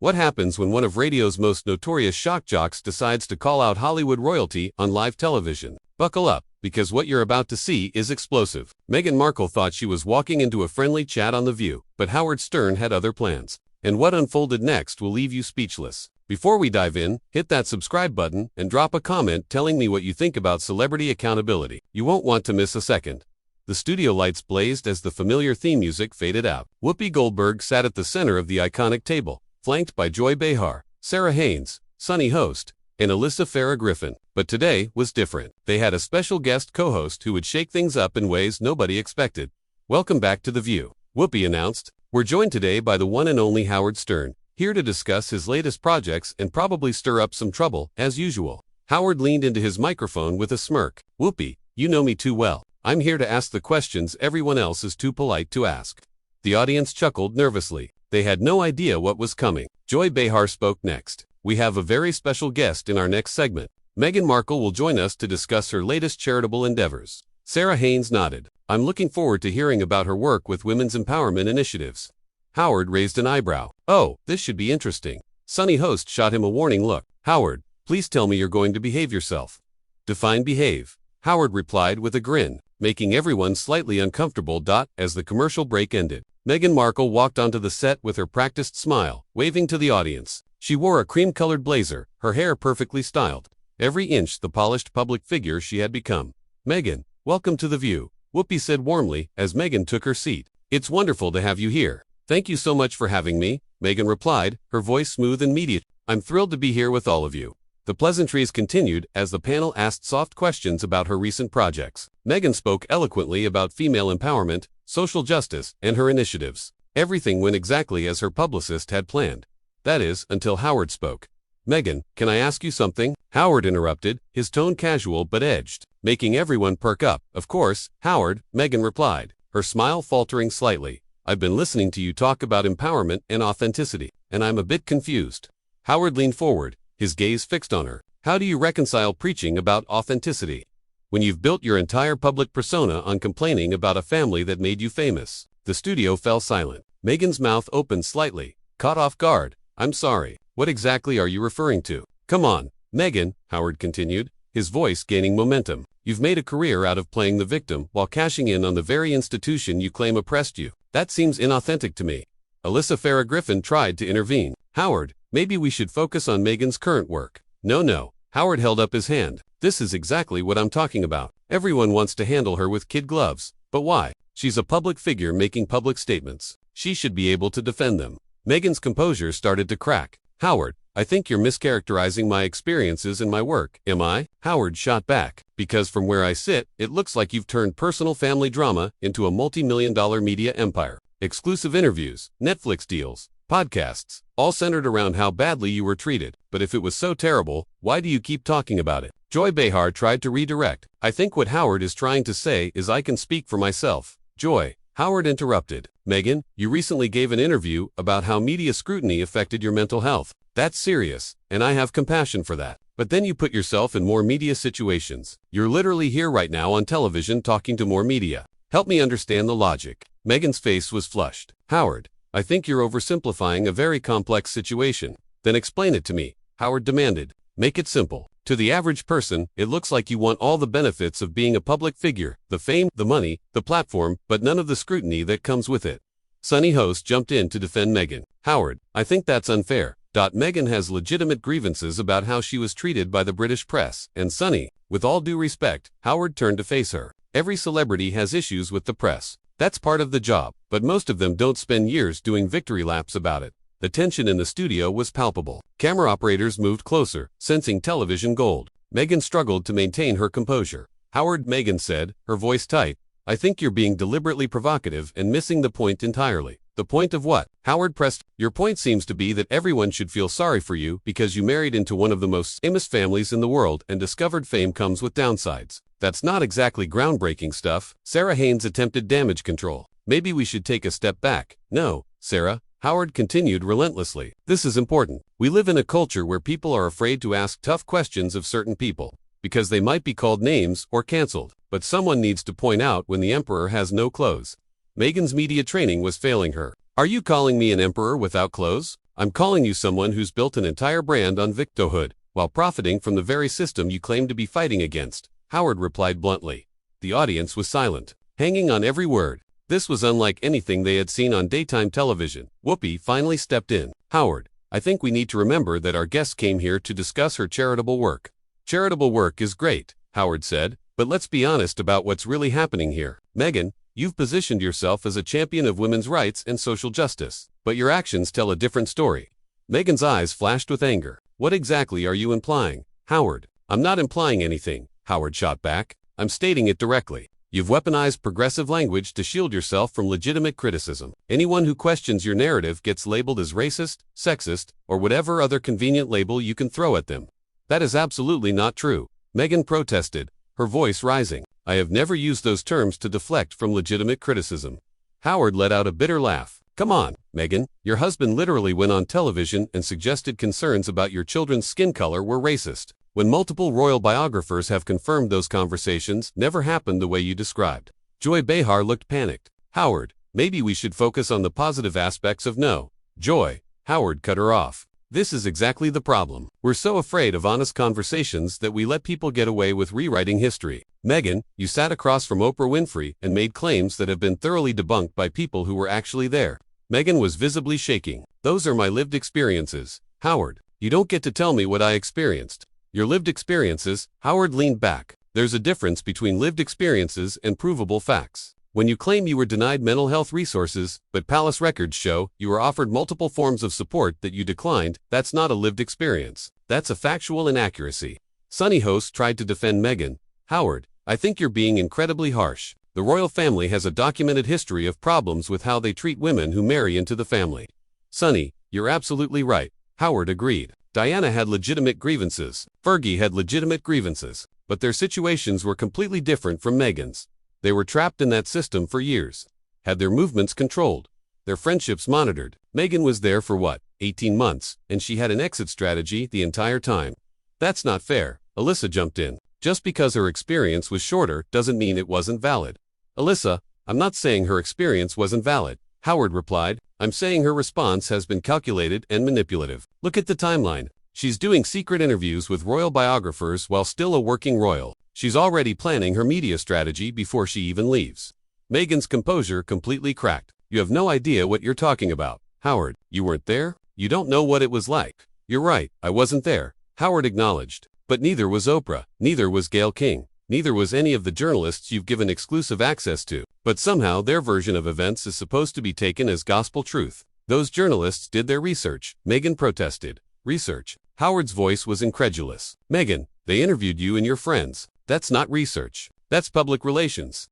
What happens when one of radio's most notorious shock jocks decides to call out Hollywood royalty on live television? Buckle up, because what you're about to see is explosive. Meghan Markle thought she was walking into a friendly chat on The View, but Howard Stern had other plans. And what unfolded next will leave you speechless. Before we dive in, hit that subscribe button and drop a comment telling me what you think about celebrity accountability. You won't want to miss a second. The studio lights blazed as the familiar theme music faded out. Whoopi Goldberg sat at the center of the iconic table, flanked by Joy Behar, Sarah Haynes, Sunny Host, and Alyssa Farah Griffin. But today was different. They had a special guest co-host who would shake things up in ways nobody expected. "Welcome back to The View," Whoopi announced. "We're joined today by the one and only Howard Stern, here to discuss his latest projects and probably stir up some trouble, as usual." Howard leaned into his microphone with a smirk. "Whoopi, you know me too well. I'm here to ask the questions everyone else is too polite to ask." The audience chuckled nervously. They had no idea what was coming. Joy Behar spoke next. "We have a very special guest in our next segment. Meghan Markle will join us to discuss her latest charitable endeavors." Sarah Haynes nodded. "I'm looking forward to hearing about her work with women's empowerment initiatives." Howard raised an eyebrow. "Oh, this should be interesting." Sunny Host shot him a warning look. "Howard, please tell me you're going to behave yourself." "Define behave," Howard replied with a grin, making everyone slightly uncomfortable. As the commercial break ended, Meghan Markle walked onto the set with her practiced smile, waving to the audience. She wore a cream-colored blazer, her hair perfectly styled, every inch the polished public figure she had become. "Meghan, welcome to The View," Whoopi said warmly as Meghan took her seat. "It's wonderful to have you here." "Thank you so much for having me," Meghan replied, her voice smooth and immediate. "I'm thrilled to be here with all of you." The pleasantries continued as the panel asked soft questions about her recent projects. Meghan spoke eloquently about female empowerment, social justice, and her initiatives. Everything went exactly as her publicist had planned. That is, until Howard spoke. "Meghan, can I ask you something?" Howard interrupted, his tone casual but edged, making everyone perk up. "Of course, Howard," Meghan replied, her smile faltering slightly. "I've been listening to you talk about empowerment and authenticity, and I'm a bit confused." Howard leaned forward, his gaze fixed on her. "How do you reconcile preaching about authenticity when you've built your entire public persona on complaining about a family that made you famous?" The studio fell silent. Meghan's mouth opened slightly, caught off guard. "I'm sorry, what exactly are you referring to?" "Come on, Meghan," Howard continued, his voice gaining momentum. "You've made a career out of playing the victim while cashing in on the very institution you claim oppressed you. That seems inauthentic to me." Alyssa Farah Griffin tried to intervene. "Howard, maybe we should focus on Meghan's current work." No, Howard held up his hand. "This is exactly what I'm talking about. Everyone wants to handle her with kid gloves. But why? She's a public figure making public statements. She should be able to defend them." Meghan's composure started to crack. "Howard, I think you're mischaracterizing my experiences and my work." "Am I?" Howard shot back. "Because from where I sit, it looks like you've turned personal family drama into a multi-million-dollar media empire. Exclusive interviews, Netflix deals, podcasts, all centered around how badly you were treated. But if it was so terrible, why do you keep talking about it?" Joy Behar tried to redirect. "I think what Howard is trying to say is I can speak for myself." "Joy," Howard interrupted. "Meghan, you recently gave an interview about how media scrutiny affected your mental health. That's serious, and I have compassion for that. But then you put yourself in more media situations. You're literally here right now on television talking to more media. Help me understand the logic." Meghan's face was flushed. "Howard, I think you're oversimplifying a very complex situation." "Then explain it to me," Howard demanded. "Make it simple. To the average person, it looks like you want all the benefits of being a public figure, the fame, the money, the platform, but none of the scrutiny that comes with it." Sunny Host jumped in to defend Meghan. "Howard, I think that's unfair. Meghan has legitimate grievances about how she was treated by the British press, and Sunny, with all due respect," Howard turned to face her. "Every celebrity has issues with the press. That's part of the job, but most of them don't spend years doing victory laps about it." The tension in the studio was palpable. Camera operators moved closer, sensing television gold. Meghan struggled to maintain her composure. "Howard," Meghan said, her voice tight, "I think you're being deliberately provocative and missing the point entirely." "The point of what?" Howard pressed. "Your point seems to be that everyone should feel sorry for you because you married into one of the most famous families in the world and discovered fame comes with downsides. That's not exactly groundbreaking stuff." Sarah Haynes attempted damage control. "Maybe we should take a step back." "No, Sarah," Howard continued relentlessly. "This is important. We live in a culture where people are afraid to ask tough questions of certain people because they might be called names or canceled. But someone needs to point out when the emperor has no clothes." Meghan's media training was failing her. "Are you calling me an emperor without clothes?" I'm calling you someone who's built an entire brand on victimhood, while profiting from the very system you claim to be fighting against, Howard replied bluntly. The audience was silent, hanging on every word. This was unlike anything they had seen on daytime television. Whoopi finally stepped in. Howard, I think we need to remember that our guest came here to discuss her charitable work. Charitable work is great, Howard said, but let's be honest about what's really happening here. Meghan, you've positioned yourself as a champion of women's rights and social justice, but your actions tell a different story. Meghan's eyes flashed with anger. What exactly are you implying, Howard? I'm not implying anything, Howard shot back. I'm stating it directly. You've weaponized progressive language to shield yourself from legitimate criticism. Anyone who questions your narrative gets labeled as racist, sexist, or whatever other convenient label you can throw at them. That is absolutely not true, Meghan protested, her voice rising. I have never used those terms to deflect from legitimate criticism. Howard let out a bitter laugh. Come on, Meghan, your husband literally went on television and suggested concerns about your children's skin color were racist, when multiple royal biographers have confirmed those conversations never happened the way you described. Joy Behar looked panicked. Howard, maybe we should focus on the positive aspects of no. Joy, Howard cut her off. This is exactly the problem. We're so afraid of honest conversations that we let people get away with rewriting history. Meghan, you sat across from Oprah Winfrey and made claims that have been thoroughly debunked by people who were actually there. Meghan was visibly shaking. Those are my lived experiences. Howard, you don't get to tell me what I experienced. Your lived experiences, Howard leaned back. There's a difference between lived experiences and provable facts. When you claim you were denied mental health resources, but palace records show you were offered multiple forms of support that you declined, that's not a lived experience. That's a factual inaccuracy. Sunny host tried to defend Meghan. Howard, I think you're being incredibly harsh. The royal family has a documented history of problems with how they treat women who marry into the family. Sunny, you're absolutely right, Howard agreed. Diana had legitimate grievances. Fergie had legitimate grievances. But their situations were completely different from Meghan's. They were trapped in that system for years. Had their movements controlled. Their friendships monitored. Meghan was there for what, 18 months, and she had an exit strategy the entire time. That's not fair, Alyssa jumped in. Just because her experience was shorter doesn't mean it wasn't valid. Alyssa, I'm not saying her experience wasn't valid, Howard replied. I'm saying her response has been calculated and manipulative. Look at the timeline. She's doing secret interviews with royal biographers while still a working royal. She's already planning her media strategy before she even leaves. Meghan's composure completely cracked. You have no idea what you're talking about. Howard, you weren't there? You don't know what it was like. You're right, I wasn't there, Howard acknowledged. But neither was Oprah, neither was Gayle King, neither was any of the journalists you've given exclusive access to. But somehow their version of events is supposed to be taken as gospel truth. Those journalists did their research, Meghan protested. Research? Howard's voice was incredulous. Meghan, they interviewed you and your friends. That's not research. That's public relations.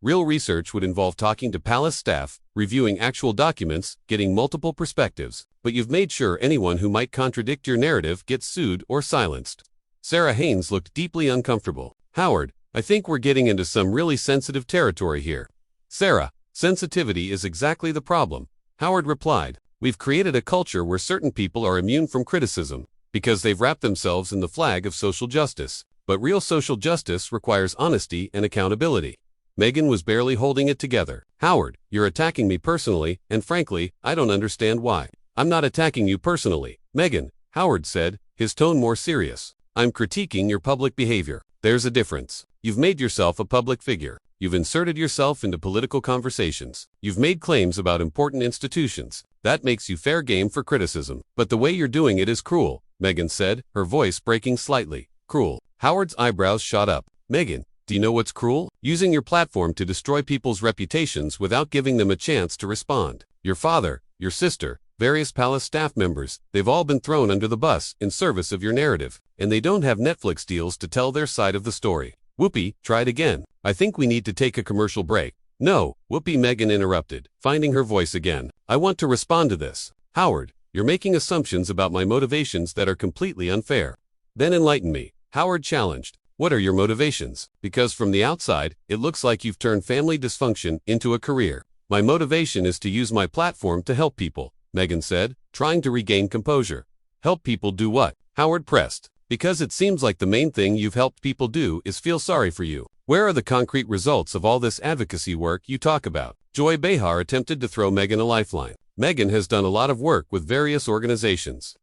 Real research would involve talking to palace staff, reviewing actual documents, getting multiple perspectives. But you've made sure anyone who might contradict your narrative gets sued or silenced. Sarah Haynes looked deeply uncomfortable. Howard, I think we're getting into some really sensitive territory here. Sarah, sensitivity is exactly the problem, Howard replied. We've created a culture where certain people are immune from criticism because they've wrapped themselves in the flag of social justice. But real social justice requires honesty and accountability. Meghan was barely holding it together. Howard, you're attacking me personally, and frankly, I don't understand why. I'm not attacking you personally, Meghan, Howard said, his tone more serious. I'm critiquing your public behavior. There's a difference. You've made yourself a public figure. You've inserted yourself into political conversations. You've made claims about important institutions. That makes you fair game for criticism. But the way you're doing it is cruel, Meghan said, her voice breaking slightly. Cruel. Howard's eyebrows shot up. Meghan, do you know what's cruel? Using your platform to destroy people's reputations without giving them a chance to respond. Your father, your sister, various palace staff members, they've all been thrown under the bus in service of your narrative, and they don't have Netflix deals to tell their side of the story. Whoopi tried again. I think we need to take a commercial break. No, Whoopi, Meghan interrupted, finding her voice again. I want to respond to this. Howard, you're making assumptions about my motivations that are completely unfair. Then enlighten me, Howard challenged. What are your motivations? Because from the outside, it looks like you've turned family dysfunction into a career. My motivation is to use my platform to help people, Meghan said, trying to regain composure. Help people do what? Howard pressed. Because it seems like the main thing you've helped people do is feel sorry for you. Where are the concrete results of all this advocacy work you talk about? Joy Behar attempted to throw Meghan a lifeline. Meghan has done a lot of work with various organizations.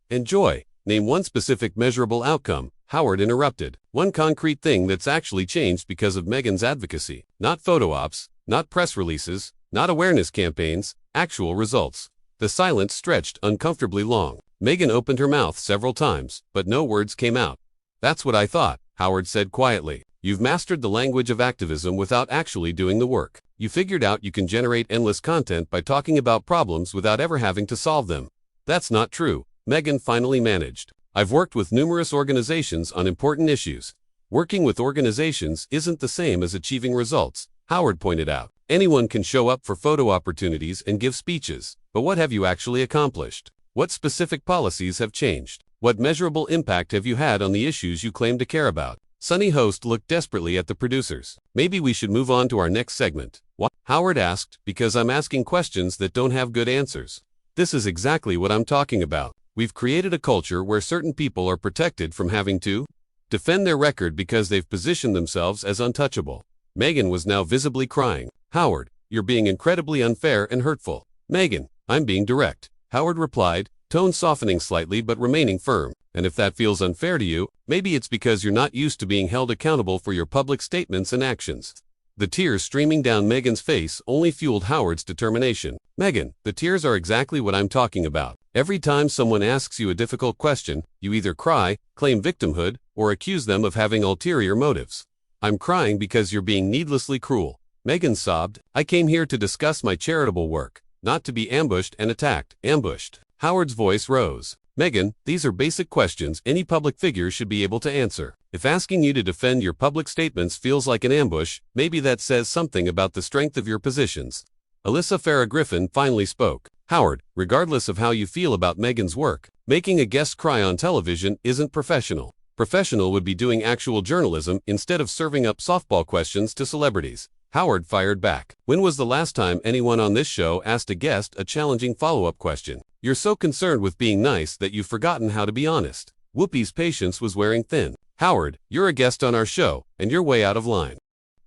And Joy, name one specific measurable outcome, Howard interrupted. One concrete thing that's actually changed because of Meghan's advocacy. Not photo ops, not press releases, not awareness campaigns, actual results. The silence stretched uncomfortably long. Meghan opened her mouth several times, but no words came out. That's what I thought, Howard said quietly. You've mastered the language of activism without actually doing the work. You figured out you can generate endless content by talking about problems without ever having to solve them. That's not true, Meghan finally managed. I've worked with numerous organizations on important issues. Working with organizations isn't the same as achieving results, Howard pointed out. Anyone can show up for photo opportunities and give speeches, but what have you actually accomplished? What specific policies have changed? What measurable impact have you had on the issues you claim to care about? Sunny host looked desperately at the producers. Maybe we should move on to our next segment. What? Howard asked, because I'm asking questions that don't have good answers. This is exactly what I'm talking about. We've created a culture where certain people are protected from having to defend their record because they've positioned themselves as untouchable. Meghan was now visibly crying. Howard, you're being incredibly unfair and hurtful. Meghan, I'm being direct, Howard replied, tone softening slightly but remaining firm. And if that feels unfair to you, maybe it's because you're not used to being held accountable for your public statements and actions. The tears streaming down Meghan's face only fueled Howard's determination. Meghan, the tears are exactly what I'm talking about. Every time someone asks you a difficult question, you either cry, claim victimhood, or accuse them of having ulterior motives. I'm crying because you're being needlessly cruel. Meghan sobbed. I came here to discuss my charitable work, not to be ambushed and attacked. Ambushed. Howard's voice rose. Meghan, these are basic questions any public figure should be able to answer. If asking you to defend your public statements feels like an ambush, maybe that says something about the strength of your positions. Alyssa Farah Griffin finally spoke. Howard, regardless of how you feel about Meghan's work, making a guest cry on television isn't professional. Professional would be doing actual journalism instead of serving up softball questions to celebrities. Howard fired back. When was the last time anyone on this show asked a guest a challenging follow-up question? You're so concerned with being nice that you've forgotten how to be honest. Whoopi's patience was wearing thin. Howard, you're a guest on our show, and you're way out of line.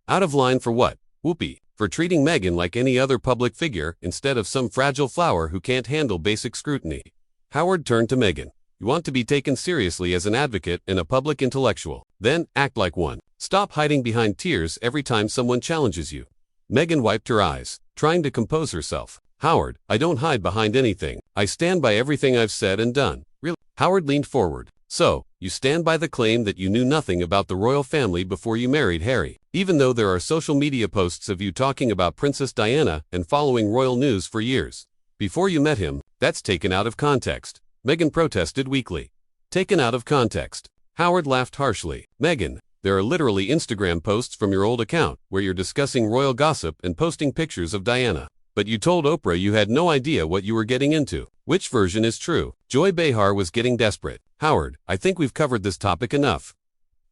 Out of line for what? Whoopi, for treating Meghan like any other public figure instead of some fragile flower who can't handle basic scrutiny. Howard turned to Meghan. You want to be taken seriously as an advocate and a public intellectual. Then, act like one. Stop hiding behind tears every time someone challenges you. Meghan wiped her eyes, trying to compose herself. Howard, I don't hide behind anything. I stand by everything I've said and done. Really? Howard leaned forward. So, you stand by the claim that you knew nothing about the royal family before you married Harry, even though there are social media posts of you talking about Princess Diana and following royal news for years. Before you met him, that's taken out of context. Meghan protested weakly. Taken out of context. Howard laughed harshly. Meghan, there are literally Instagram posts from your old account where you're discussing royal gossip and posting pictures of Diana. But you told Oprah you had no idea what you were getting into. Which version is true? Joy Behar was getting desperate. Howard, I think we've covered this topic enough.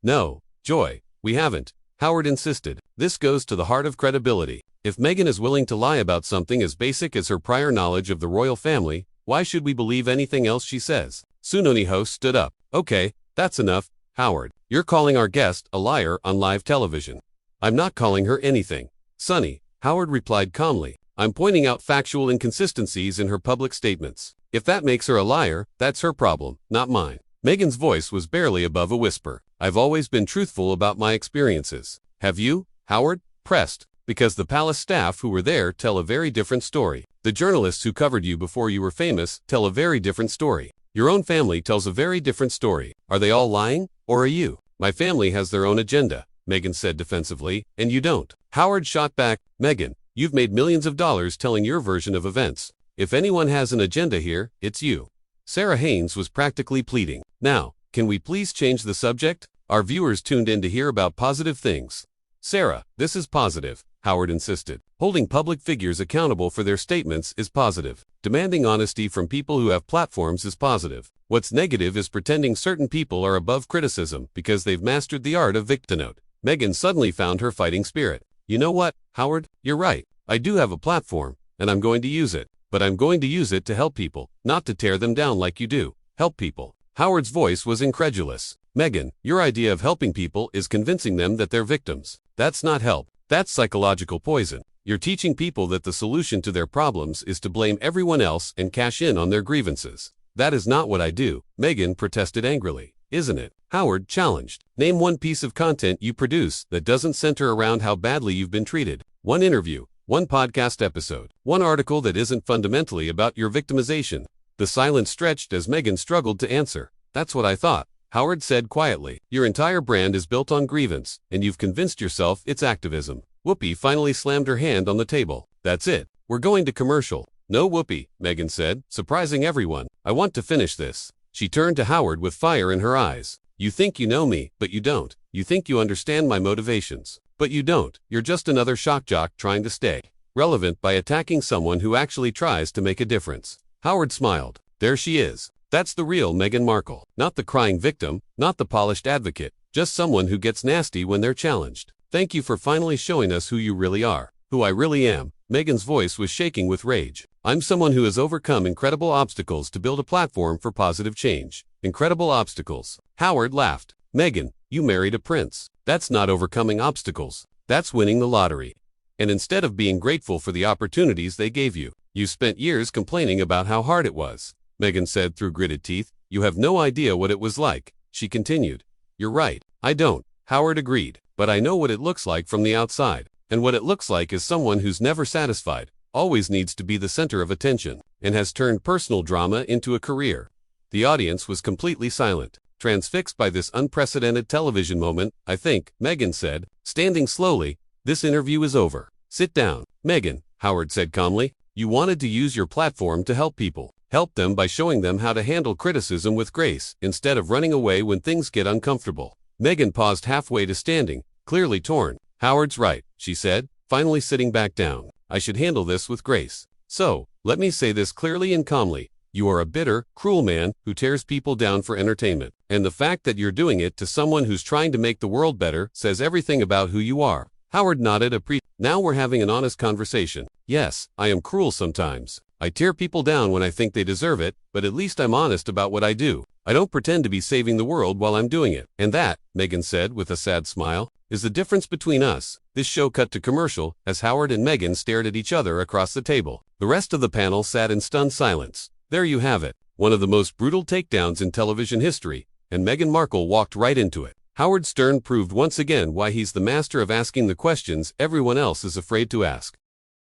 No, Joy, we haven't, Howard insisted. This goes to the heart of credibility. If Meghan is willing to lie about something as basic as her prior knowledge of the royal family, why should we believe anything else she says? Sunoni host stood up. Okay, that's enough, Howard. You're calling our guest a liar on live television. I'm not calling her anything. Sunny, Howard replied calmly. I'm pointing out factual inconsistencies in her public statements. If that makes her a liar, that's her problem, not mine. Meghan's voice was barely above a whisper. I've always been truthful about my experiences. Have you, Howard? Pressed. Because the palace staff who were there tell a very different story. The journalists who covered you before you were famous tell a very different story. Your own family tells a very different story. Are they all lying? Or are you? My family has their own agenda, Meghan said defensively, and you don't. Howard shot back. Meghan, you've made millions of dollars telling your version of events. If anyone has an agenda here, it's you. Sarah Haynes was practically pleading. Now, can we please change the subject? Our viewers tuned in to hear about positive things. Sarah, this is positive, Howard insisted. Holding public figures accountable for their statements is positive. Demanding honesty from people who have platforms is positive. What's negative is pretending certain people are above criticism because they've mastered the art of victinote. Meghan suddenly found her fighting spirit. You know what, Howard? You're right. I do have a platform, and I'm going to use it. But I'm going to use it to help people, not to tear them down like you do. Help people. Howard's voice was incredulous. Meghan, your idea of helping people is convincing them that they're victims. That's not help. That's psychological poison. You're teaching people that the solution to their problems is to blame everyone else and cash in on their grievances. That is not what I do, Meghan protested angrily. Isn't it? Howard challenged. Name one piece of content you produce that doesn't center around how badly you've been treated. One interview, one podcast episode, one article that isn't fundamentally about your victimization. The silence stretched as Meghan struggled to answer. That's what I thought, Howard said quietly. Your entire brand is built on grievance, and you've convinced yourself it's activism. Whoopi finally slammed her hand on the table. That's it. We're going to commercial. No, Whoopi, Meghan said, surprising everyone. I want to finish this. She turned to Howard with fire in her eyes. You think you know me, but you don't. You think you understand my motivations, but you don't. You're just another shock jock trying to stay relevant by attacking someone who actually tries to make a difference. Howard smiled. There she is. That's the real Meghan Markle. Not the crying victim, not the polished advocate, just someone who gets nasty when they're challenged. Thank you for finally showing us who you really are. Who I really am. Meghan's voice was shaking with rage. I'm someone who has overcome incredible obstacles to build a platform for positive change. Incredible obstacles. Howard laughed. Meghan, you married a prince. That's not overcoming obstacles. That's winning the lottery. And instead of being grateful for the opportunities they gave you, you spent years complaining about how hard it was. Meghan said through gritted teeth. You have no idea what it was like. She continued. You're right. I don't. Howard agreed. But I know what it looks like from the outside. And what it looks like is someone who's never satisfied, always needs to be the center of attention, and has turned personal drama into a career. The audience was completely silent, transfixed by this unprecedented television moment. I think, Meghan said, standing slowly, this interview is over. Sit down. Meghan, Howard said calmly, you wanted to use your platform to help people. Help them by showing them how to handle criticism with grace, instead of running away when things get uncomfortable. Meghan paused halfway to standing, clearly torn. Howard's right, she said, finally sitting back down. I should handle this with grace. So, let me say this clearly and calmly. You are a bitter, cruel man who tears people down for entertainment. And the fact that you're doing it to someone who's trying to make the world better says everything about who you are. Howard nodded Now we're having an honest conversation. Yes, I am cruel sometimes. I tear people down when I think they deserve it, but at least I'm honest about what I do. I don't pretend to be saving the world while I'm doing it. And that, Meghan said with a sad smile, is the difference between us. This show cut to commercial as Howard and Meghan stared at each other across the table. The rest of the panel sat in stunned silence. There you have it. One of the most brutal takedowns in television history, and Meghan Markle walked right into it. Howard Stern proved once again why he's the master of asking the questions everyone else is afraid to ask.